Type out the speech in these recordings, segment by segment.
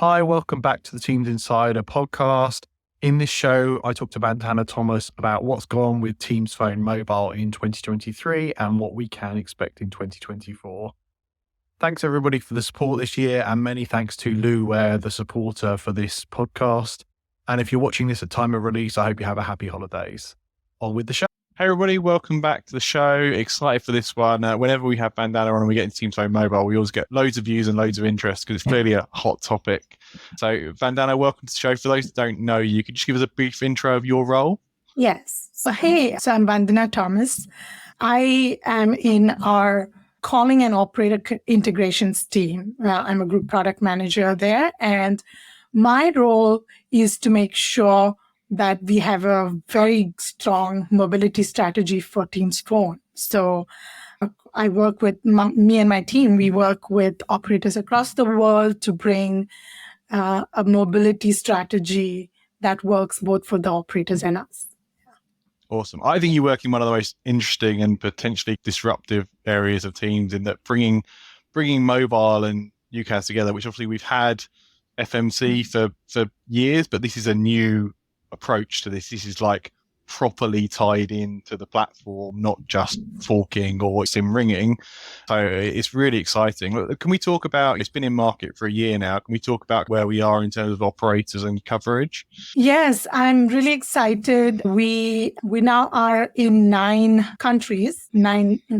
Hi, welcome back to the Teams Insider podcast. In this show, I talked to Vandana Thomas about what's gone with Teams Phone Mobile in 2023 and what we can expect in 2024. Thanks everybody for the support this year, and many thanks to Luware, the supporter for this podcast. And if you're watching this at time of release, I hope you have a happy holidays. On with the show. Hey everybody, welcome back to the show. Excited for this one. Whenever we have Vandana on and we get into Teams Phone Mobile, we always get loads of views and loads of interest because it's clearly a hot topic. So Vandana, welcome to the show. For those that don't know you, could you just give us a brief intro of your role? Yes. So I'm Vandana Thomas. I am in our calling and operator integrations team. I'm a group product manager there, and my role is to make sure that we have a very strong mobility strategy for Teams Phone. So I work with me and my team. We work with operators across the world to bring a mobility strategy that works both for the operators and us. Awesome. I think you work in one of the most interesting and potentially disruptive areas of Teams, in that bringing mobile and UCaaS together, which obviously we've had FMC for years, but this is a new approach to this. This is like properly tied into the platform, not just forking or SIM ringing. So it's really exciting. Look, can we talk about, it's been in market for a year now, can we talk about where we are in terms of operators and coverage? Yes, I'm really excited. We now are in 9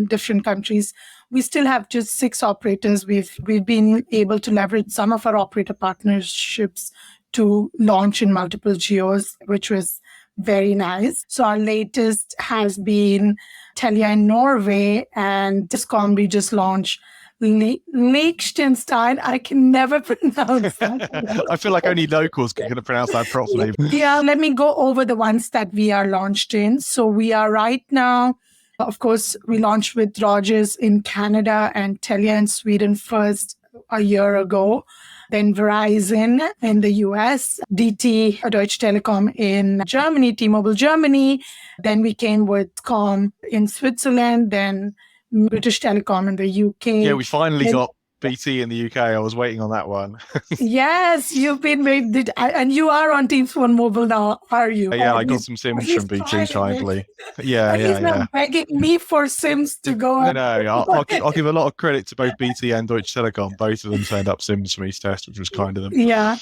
different countries. We still have just 6 operators. We've been able to leverage some of our operator partnerships to launch in multiple geos, which was very nice. So our latest has been Telia in Norway, and Discom we just launched Liechtenstein. I can never pronounce that. I feel like only locals can pronounce that properly. Yeah, let me go over the ones that we are launched in. So we are right now, of course, we launched with Rogers in Canada and Telia in Sweden first a year ago. Then Verizon in the US, DT, Deutsche Telekom in Germany, T-Mobile Germany. Then we came with Com in Switzerland, then British Telecom in the UK. Yeah, we finally got BT in the UK. I was waiting on that one. Yes, you've been made, and you are on Teams Phone Mobile now, are you? Yeah, I got some SIMs from BT kindly. Yeah. He's now begging me for SIMs to go on. No, I'll give a lot of credit to both BT and Deutsche Telekom. Both of them turned up SIMs for me to test, which was kind of them. Yeah.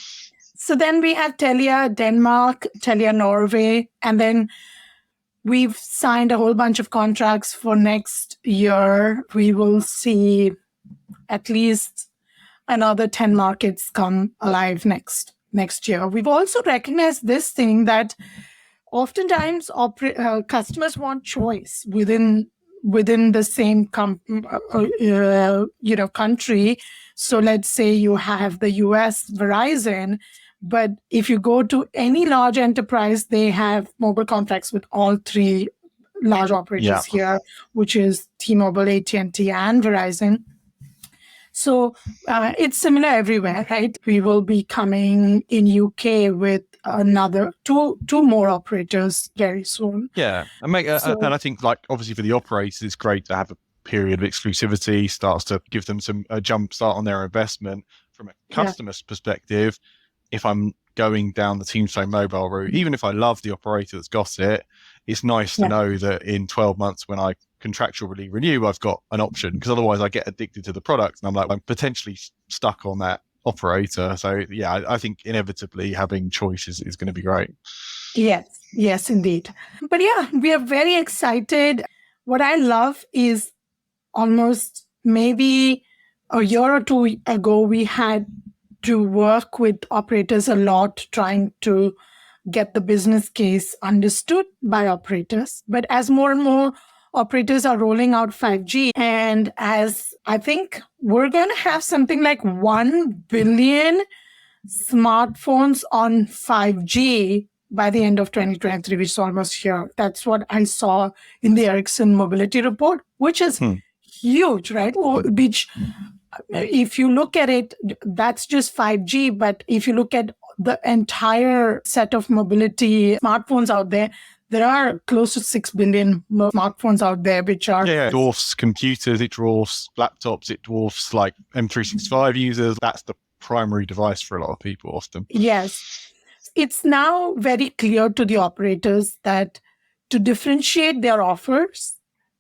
So then we have Telia Denmark, Telia Norway, and then we've signed a whole bunch of contracts for next year. We will see at least another 10 markets come alive next year. We've also recognized this thing that oftentimes customers want choice within the same country. So let's say you have the US Verizon, but if you go to any large enterprise, they have mobile contracts with all 3 large operators here, which is T-Mobile, AT&T, and Verizon. So it's similar everywhere, right? We will be coming in UK with another two more operators very soon. Yeah, and I think, like, obviously for the operators, it's great to have a period of exclusivity. Starts to give them a jump start on their investment. From a customer's perspective, if I'm going down the Teams Phone Mobile route, even if I love the operator that's got it, it's nice to know that in 12 months when I contractually renew, I've got an option, because otherwise I get addicted to the product and I'm potentially stuck on that operator. So yeah, I think inevitably having choices is going to be great. Yes, indeed. But yeah, we are very excited. What I love is almost maybe a year or 2 ago, we had to work with operators a lot, trying to get the business case understood by operators. But as more and more operators are rolling out 5G, and as I think we're going to have something like 1 billion smartphones on 5G by the end of 2023, which is almost here. That's what I saw in the Ericsson Mobility Report, which is huge, right? Which, if you look at it, that's just 5G. But if you look at the entire set of mobility smartphones out there are close to 6 billion smartphones out there, which are... It dwarfs computers, it dwarfs laptops, it dwarfs like M365 users. That's the primary device for a lot of people often. Yes. It's now very clear to the operators that to differentiate their offers,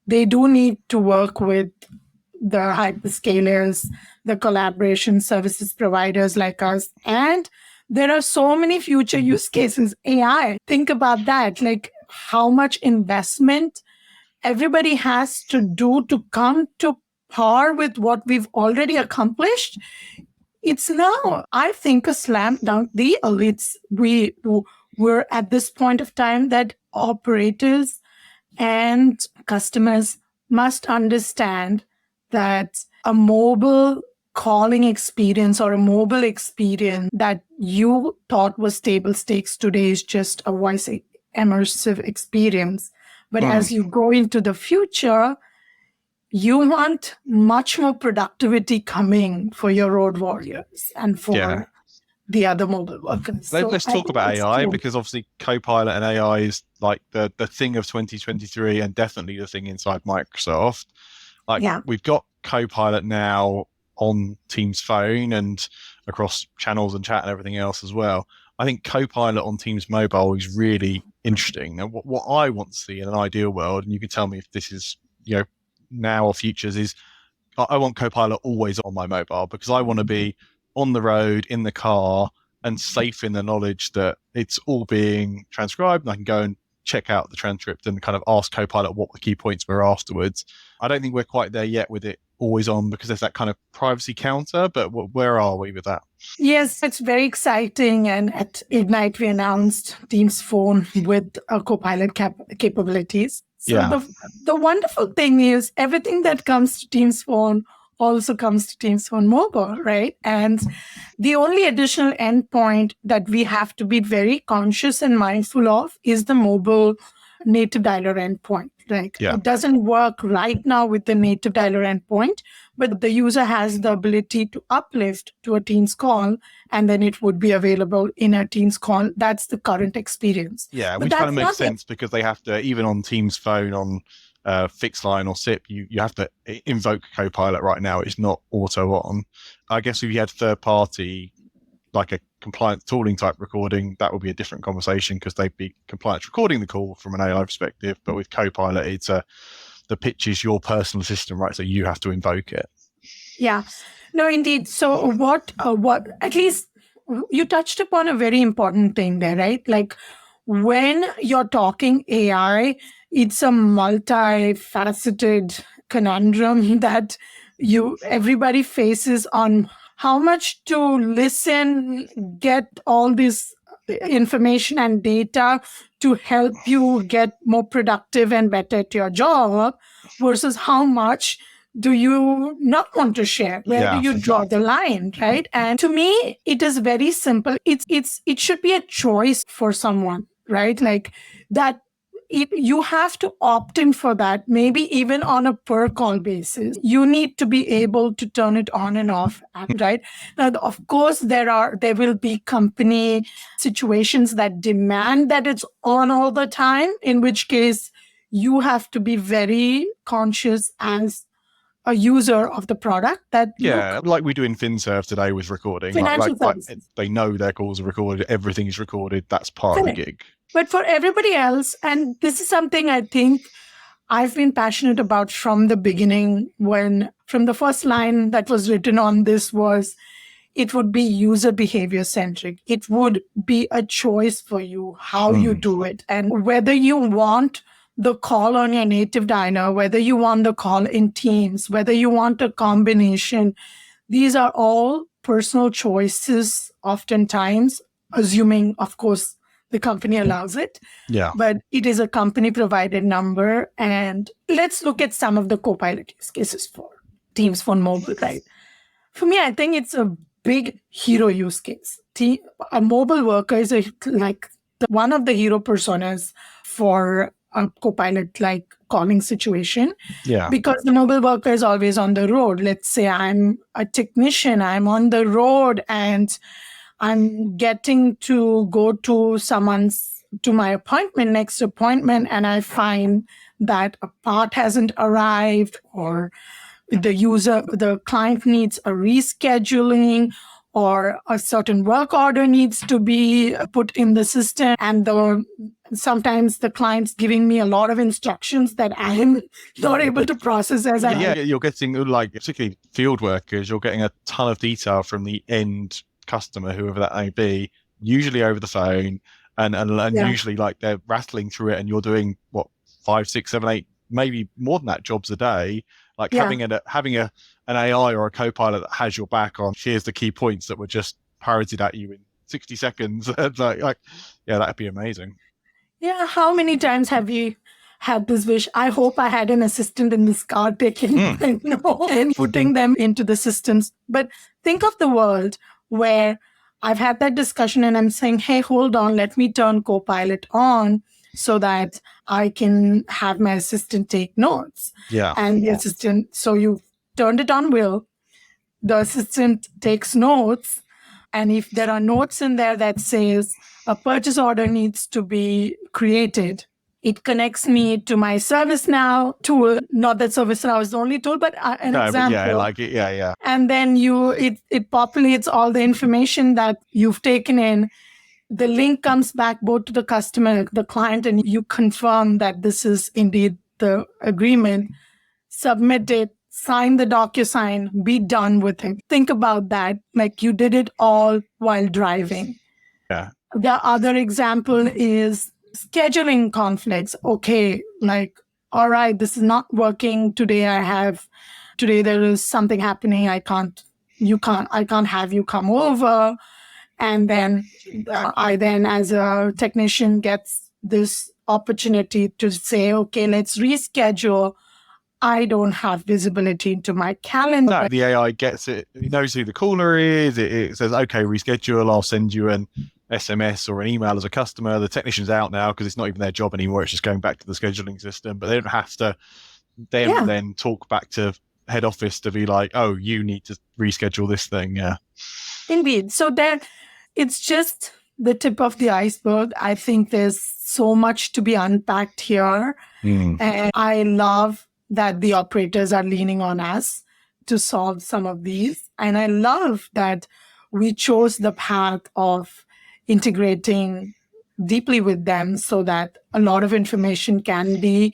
they do need to work with the hyperscalers, the collaboration services providers like us. And there are so many future use cases. AI, think about that, like how much investment everybody has to do to come to par with what we've already accomplished. It's now, I think, a slam dunk deal. We're at this point of time that operators and customers must understand that a mobile calling experience or a mobile experience that you thought was table stakes today is just a voice immersive experience. But as you go into the future, you want much more productivity coming for your road warriors and for the other mobile workers. Let's talk about AI, because obviously CoPilot and AI is like the thing of 2023 and definitely the thing inside Microsoft. We've got CoPilot now on Teams phone and across channels and chat and everything else as well. I think CoPilot on Teams mobile is really interesting. Now, what I want to see in an ideal world, and you can tell me if this is, now or futures, is I want CoPilot always on my mobile, because I want to be on the road, in the car, and safe in the knowledge that it's all being transcribed, and I can go and check out the transcript and kind of ask CoPilot what the key points were afterwards. I don't think we're quite there yet with it always on, because there's that kind of privacy counter, but where are we with that? Yes, it's very exciting. And at Ignite, we announced Teams Phone with CoPilot capabilities. So the wonderful thing is everything that comes to Teams Phone also comes to Teams Phone mobile, right? And the only additional endpoint that we have to be very conscious and mindful of is the mobile native dialer endpoint. It doesn't work right now with the native dialer endpoint, but the user has the ability to uplift to a Teams call, and then it would be available in a Teams call. That's the current experience. Yeah, which kind of makes sense, because they have to, even on Teams phone, on fixed line or SIP, you have to invoke CoPilot right now. It's not auto on. I guess if you had third party, like a compliance tooling type recording, that would be a different conversation, because they'd be compliance recording the call from an AI perspective. But with CoPilot, it's the pitch is your personal assistant, right? So you have to invoke it. Yeah, no, indeed. So what at least you touched upon a very important thing there, right? Like when you're talking AI, it's a multifaceted conundrum that everybody faces on how much to listen, get all this information and data to help you get more productive and better at your job, versus how much do you not want to share? Where do you draw the line, right? And to me, it is very simple. It should be a choice for someone, right? Like that. You have to opt in for that, maybe even on a per call basis. You need to be able to turn it on and off, right? Now, of course, there will be company situations that demand that it's on all the time, in which case you have to be very conscious as a user of the product that like we do in FinServe today with recording. Like they know their calls are recorded, everything is recorded. That's part of the gig. But for everybody else, and this is something I think I've been passionate about from the beginning, from the first line that was written on this was, it would be user behavior centric. It would be a choice for you how you do it, and whether you want the call on your native dialer, whether you want the call in Teams, whether you want a combination. These are all personal choices, oftentimes, assuming, of course, the company allows it. Yeah. But it is a company provided number. And let's look at some of the CoPilot use cases for Teams Phone mobile, right? For me, I think it's a big hero use case. A mobile worker is one of the hero personas for a CoPilot like calling situation. Yeah. Because the mobile worker is always on the road. Let's say I'm a technician, I'm on the road, and I'm getting to go to my next appointment, and I find that a part hasn't arrived, or the client needs a rescheduling, or a certain work order needs to be put in the system, and sometimes the client's giving me a lot of instructions that I am not able to process as I Yeah, you're getting, like, particularly field workers, you're getting a ton of detail from the end customer, whoever that may be, usually over the phone, and usually like they're rattling through it, and you're doing what, 5, 6, 7, 8, maybe more than that jobs a day. Like having an AI or a CoPilot that has your back on, here's the key points that were just parroted at you in 60 seconds. like, yeah, that'd be amazing. Yeah, how many times have you had this wish? I hope I had an assistant in this car taking and putting them into the systems. But think of the world where I've had that discussion and I'm saying, hey, hold on, let me turn CoPilot on so that I can have my assistant take notes. Yeah. And the assistant, so you turned it on, Will. The assistant takes notes. And if there are notes in there that says a purchase order needs to be created, it connects me to my ServiceNow tool. Not that ServiceNow is the only tool, but an example. But yeah, like it. Yeah. And then it populates all the information that you've taken in. The link comes back both to the customer, the client, and you confirm that this is indeed the agreement. Submit it, sign the DocuSign, be done with it. Think about that. Like you did it all while driving. Yeah. The other example is scheduling conflicts. Okay, like, all right, this is not working today. Today there is something happening. I can't have you come over. And then I as a technician gets this opportunity to say, okay, let's reschedule. I don't have visibility into my calendar. No, the AI gets it. It knows who the caller is. It says, okay, reschedule. I'll send you an SMS or an email as a customer. The technician's out now because it's not even their job anymore. It's just going back to the scheduling system. But they don't have to then talk back to head office to be like, oh, you need to reschedule this thing. Yeah. Indeed. So it's just the tip of the iceberg. I think there's so much to be unpacked here. And I love that the operators are leaning on us to solve some of these. And I love that we chose the path of integrating deeply with them so that a lot of information can be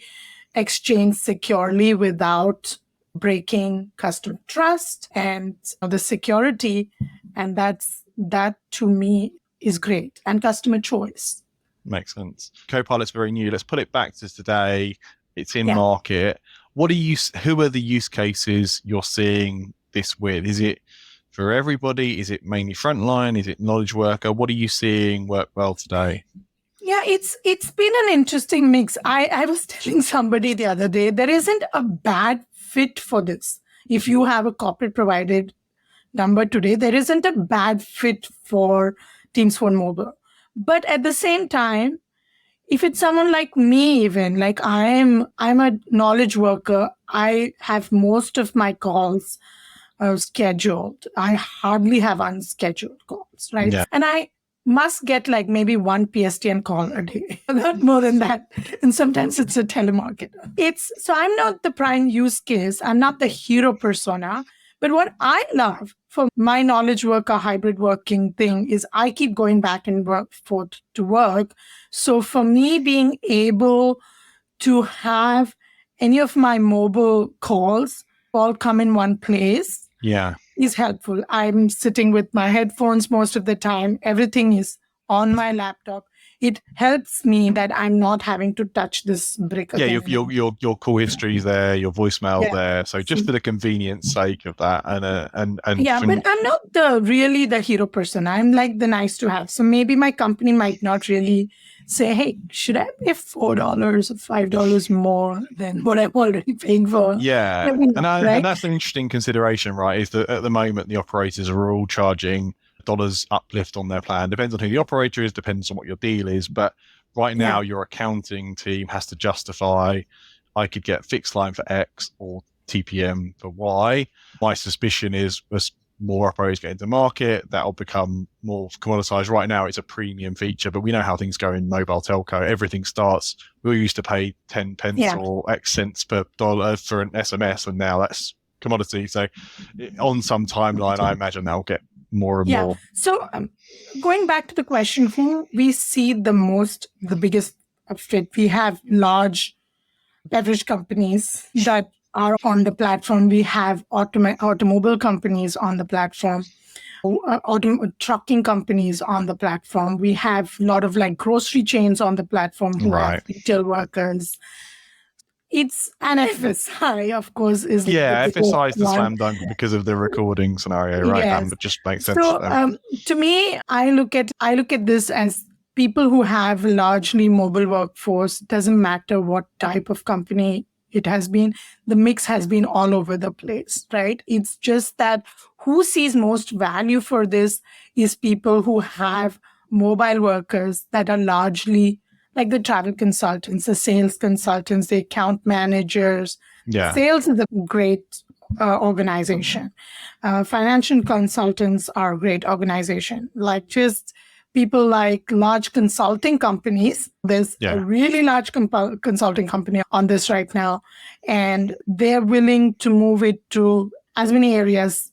exchanged securely without breaking customer trust and the security. And that to me is great. And customer choice. Makes sense. CoPilot's very new. Let's put it back to today. It's in market. Who are the use cases you're seeing this with? Is it for everybody? Is it mainly frontline? Is it knowledge worker? What are you seeing work well today? Yeah, it's been an interesting mix. I was telling somebody the other day, there isn't a bad fit for this. If you have a corporate provided number today, there isn't a bad fit for Teams Phone Mobile. But at the same time, if it's someone like me, even like I'm a knowledge worker, I have most of my calls scheduled. I hardly have unscheduled calls, right? Yeah. And I must get like maybe one PSTN call a day, not more than that. And sometimes it's a telemarketer. So I'm not the prime use case. I'm not the hero persona. But what I love for my knowledge worker hybrid working thing is I keep going back and forth to work. So for me, being able to have any of my mobile calls all come in one place is helpful. I'm sitting with my headphones most of the time. Everything is on my laptop. It helps me that I'm not having to touch this brick again. Yeah, your call history is there, your voicemail there. So just for the convenience sake of that, and but I'm not really the hero person. I'm like the nice to have. So maybe my company might not really say, "Hey, should I pay $4 or $5 more than what I'm already paying for?" Yeah, and that's an interesting consideration, right? Is that at the moment the operators are all charging dollars uplift on their plan. Depends on who the operator is, depends on what your deal is. But right now, your accounting team has to justify, I could get fixed line for X or TPM for Y. My suspicion is as more operators get into market, that'll become more commoditized. Right now, it's a premium feature, but we know how things go in mobile telco. Everything starts, we used to pay 10 pence or X cents per dollar for an SMS, and now that's commodity. So on some timeline, I imagine that'll get more and more. So going back to the question, who we see the biggest fit, we have large beverage companies that are on the platform. We have automobile companies on the platform, trucking companies on the platform. We have a lot of like grocery chains on the platform who have retail workers. It's an FSI, of course, is FSI is the slam dunk because of the recording scenario, right? Yes. It just makes sense. So to me, I look at this as people who have largely mobile workforce. Doesn't matter what type of company it has been, the mix has been all over the place, right? It's just that who sees most value for this is people who have mobile workers that are largely like the travel consultants, the sales consultants, the account managers. Yeah. Sales is a great organization. Financial consultants are a great organization. Like just people like large consulting companies. There's a really large consulting company on this right now, and they're willing to move it to as many areas,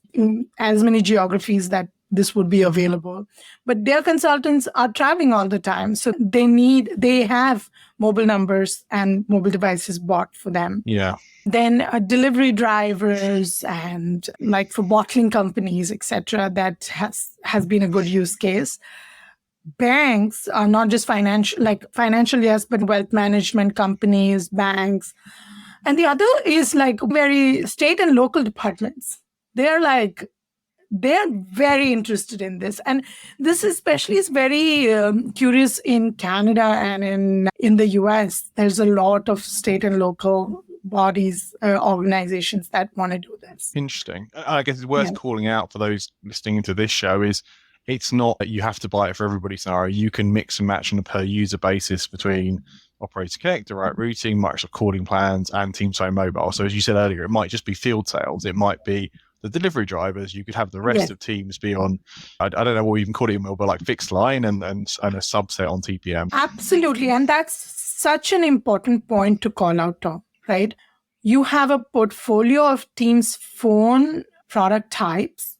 as many geographies that this would be available. But their consultants are traveling all the time. So they have mobile numbers and mobile devices bought for them. Yeah. Then delivery drivers and like for bottling companies, etc. That has been a good use case. Banks are not just financial, yes, but wealth management companies, banks. And the other is like very state and local departments. They're very interested in this. And this especially is very curious in Canada and in the US. There's a lot of state and local bodies, organizations that want to do this. Interesting. I guess it's worth calling out for those listening to this show is it's not that you have to buy it for everybody scenario. You can mix and match on a per user basis between Operator Connect, direct routing, Microsoft calling plans, and Teams Phone Mobile. So as you said earlier, it might just be field sales. It might be the delivery drivers. You could have the rest of Teams be on, I don't know what we even call it, but like fixed line and a subset on TPM. Absolutely. And that's such an important point to call out, Tom, right? You have a portfolio of Teams Phone product types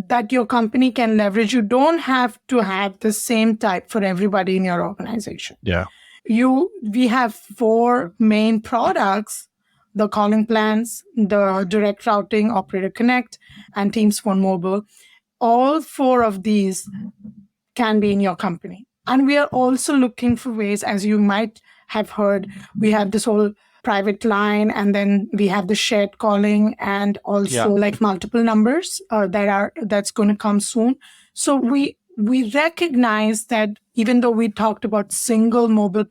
that your company can leverage. You don't have to have the same type for everybody in your organization. Yeah. We have 4 main products: the calling plans, the direct routing, Operator Connect, and Teams Phone Mobile. All 4 of these can be in your company. And we are also looking for ways, as you might have heard, we have this whole private line, and then we have the shared calling, and also like multiple numbers that's going to come soon. So we recognize that even though we talked about single mobile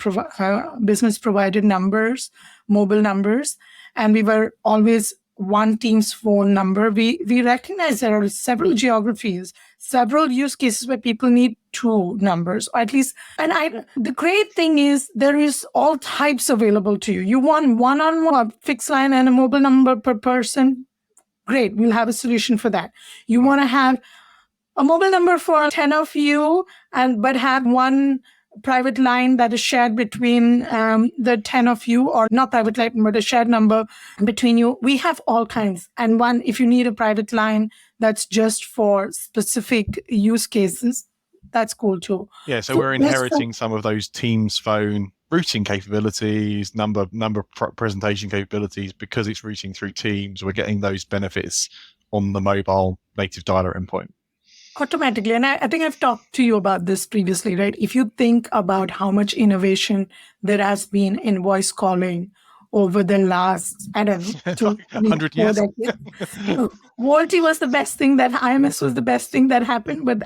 business provided numbers, mobile numbers, and we were always one Teams phone number, we recognize there are several geographies, several use cases where people need 2 numbers, or at least. And the great thing is there is all types available to you. You want one-on-one fixed line and a mobile number per person? Great, we'll have a solution for that. You want to have a mobile number for 10 of you, but have one private line that is shared between the 10 of you, or not private line, but a shared number between you. We have all kinds. And if you need a private line that's just for specific use cases, that's cool too. Yeah, so we're inheriting some of those Teams Phone routing capabilities, number presentation capabilities, because it's routing through Teams. We're getting those benefits on the mobile native dialer endpoint. Automatically. And I think I've talked to you about this previously, right? If you think about how much innovation there has been in voice calling over the last, 100 years. VoLTE was the best thing, that IMS was the best thing that happened. But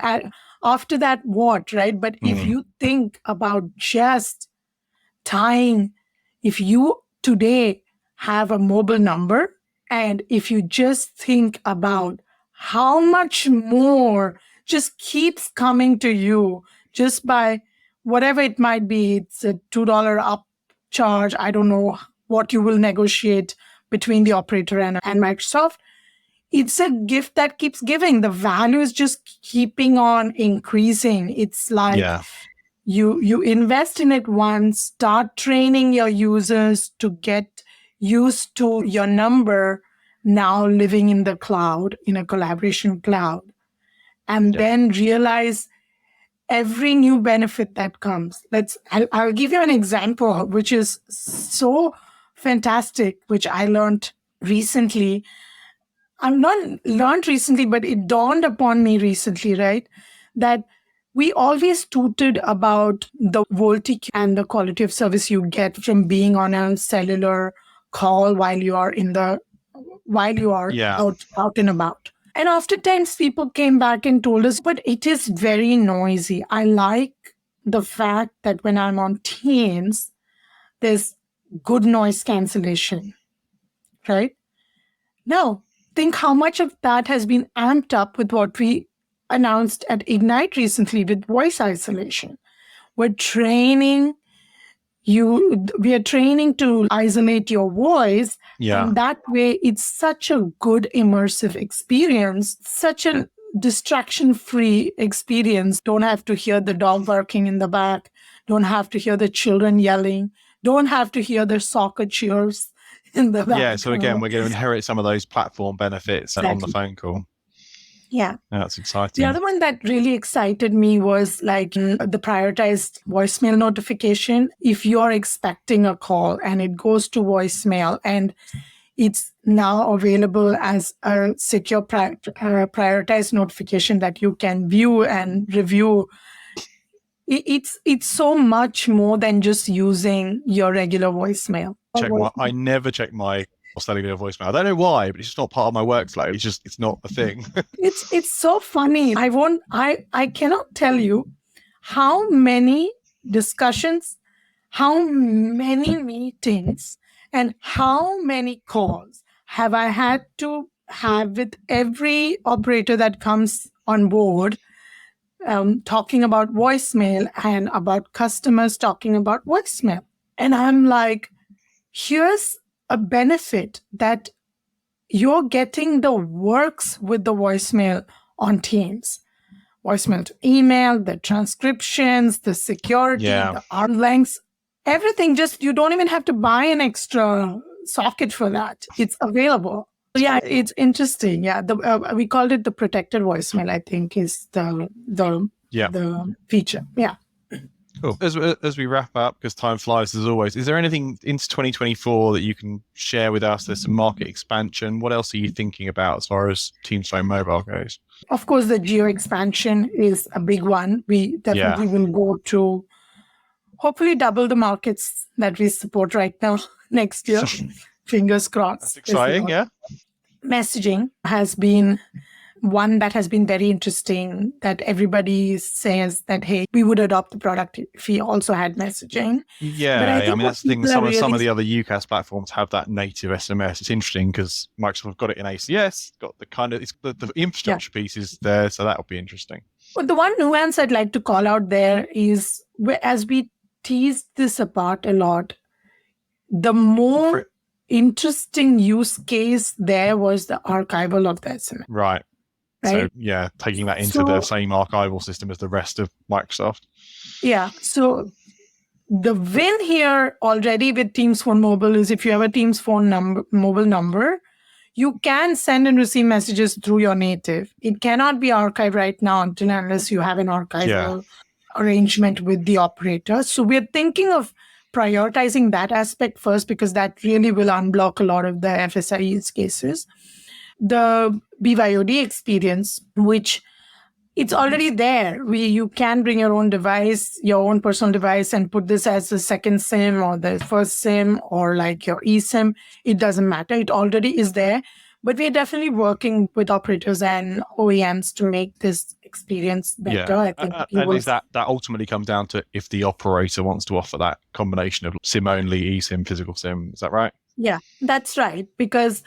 after that, what, right? But if you think about just tying, if you today have a mobile number, and if you just think about how much more just keeps coming to you just by whatever it might be. It's a $2 up charge. I don't know what you will negotiate between the operator and Microsoft. It's a gift that keeps giving. The value is just keeping on increasing. It's like you invest in it once, start training your users to get used to your number now living in the cloud, in a collaboration cloud. and then realize every new benefit that comes. I'll give you an example, which is so fantastic, which I learned recently. I'm not learned recently, but it dawned upon me recently, right? That we always tooted about the voltage and the quality of service you get from being on a cellular call while you are out and about. And oftentimes people came back and told us, but it is very noisy. I like the fact that when I'm on Teams, there's good noise cancellation, right? Now, think how much of that has been amped up with what we announced at Ignite recently with voice isolation. We are training to isolate your voice. And that way, it's such a good immersive experience, such a distraction-free experience. Don't have to hear the dog barking in the back. Don't have to hear the children yelling. Don't have to hear the soccer cheers in the back. Yeah, so again, we're going to inherit some of those platform benefits on the phone call. Yeah. That's exciting. The other one that really excited me was the prioritized voicemail notification. If you're expecting a call and it goes to voicemail and it's now available as a secure prioritized notification that you can view and review, it's so much more than just using your regular voicemail. I never check my cellular voicemail. I don't know why, but it's just not part of my workflow. It's not a thing. It's so funny. I cannot tell you how many discussions, how many meetings, and how many calls have I had to have with every operator that comes on board, talking about voicemail and about customers talking about voicemail. And I'm like, here's a benefit that you're getting the works with the voicemail on Teams. Voicemail to email, the transcriptions, the security, the arm lengths, everything. Just, you don't even have to buy an extra socket for that. It's available. Yeah, it's interesting. Yeah, we called it the protected voicemail, I think, is the feature. Yeah. Cool. As we wrap up, because time flies as always, is there anything into 2024 that you can share with us? There's some market expansion. What else are you thinking about as far as Teams Phone Mobile goes? Of course, the geo expansion is a big one. We definitely will go to hopefully double the markets that we support right now next year. Fingers crossed. That's exciting, yeah. Messaging has been one that has been very interesting, that everybody says that, hey, we would adopt the product if we also had messaging. Yeah, I mean, that's the thing. Some of the other UCaaS platforms have that native SMS. It's interesting because Microsoft have got it in ACS, got the kind of, the infrastructure piece is there, so that'll be interesting. But the one nuance I'd like to call out there is, as we teased this apart a lot, the more interesting use case there was the archival of the SMS. Right. So, taking that into the same archival system as the rest of Microsoft. Yeah. So the win here already with Teams Phone Mobile is if you have a Teams Phone mobile number, you can send and receive messages through your native. It cannot be archived right now unless you have an archival arrangement with the operator. So we're thinking of prioritizing that aspect first, because that really will unblock a lot of the FSI use cases. The BYOD experience, which it's already there. You can bring your own device, your own personal device, and put this as the second SIM or the first SIM or like your eSIM. It doesn't matter. It already is there. But we're definitely working with operators and OEMs to make this experience better. I think and that ultimately comes down to if the operator wants to offer that combination of SIM only, eSIM, physical SIM. Is that right? Yeah, that's right. Because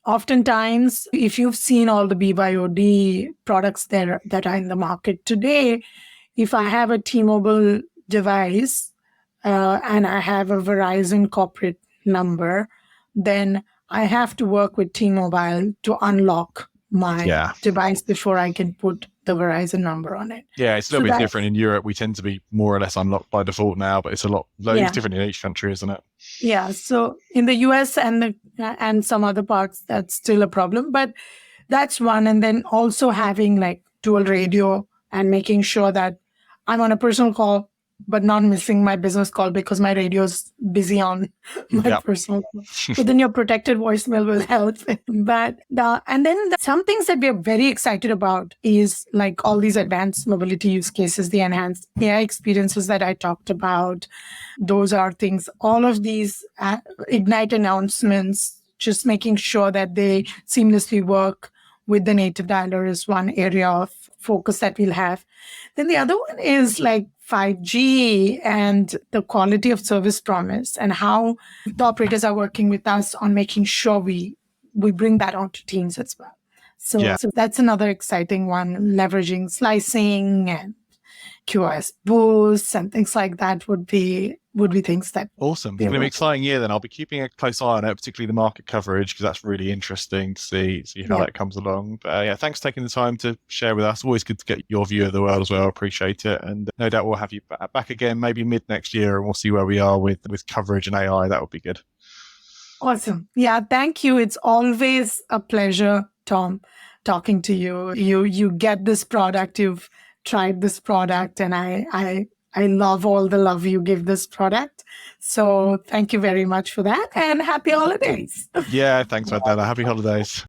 oftentimes, if you've seen all the BYOD products that are in the market today, if I have a T-Mobile device and I have a Verizon corporate number, then I have to work with T-Mobile to unlock my device before I can put the Verizon number on it. Yeah, it's a little bit different in Europe. We tend to be more or less unlocked by default now, but it's it's different in each country, isn't it? Yeah, so in the US and some other parts, that's still a problem, but that's one. And then also having like dual radio and making sure that I'm on a personal call, but not missing my business call because my radio's busy on my personal call. So then your protected voicemail will help. Some things that we are very excited about is like all these advanced mobility use cases, the enhanced AI experiences that I talked about. Those are things, all of these Ignite announcements, just making sure that they seamlessly work with the native dialer is one area of focus that we'll have. Then the other one is like 5G and the quality of service promise and how the operators are working with us on making sure we bring that onto Teams as well. So that's another exciting one, leveraging slicing and QoS boosts and things like that would be things that... Awesome. It's going to be an exciting year then. I'll be keeping a close eye on it, particularly the market coverage, because that's really interesting to see how that comes along. But thanks for taking the time to share with us. Always good to get your view of the world as well. Appreciate it. And no doubt we'll have you back again, maybe mid next year, and we'll see where we are with coverage and AI. That would be good. Awesome. Yeah, thank you. It's always a pleasure, Tom, talking to you. You get this product, you've tried this product, and I love all the love you give this product. So thank you very much for that, and happy holidays. Yeah, thanks, Vandana. Happy holidays.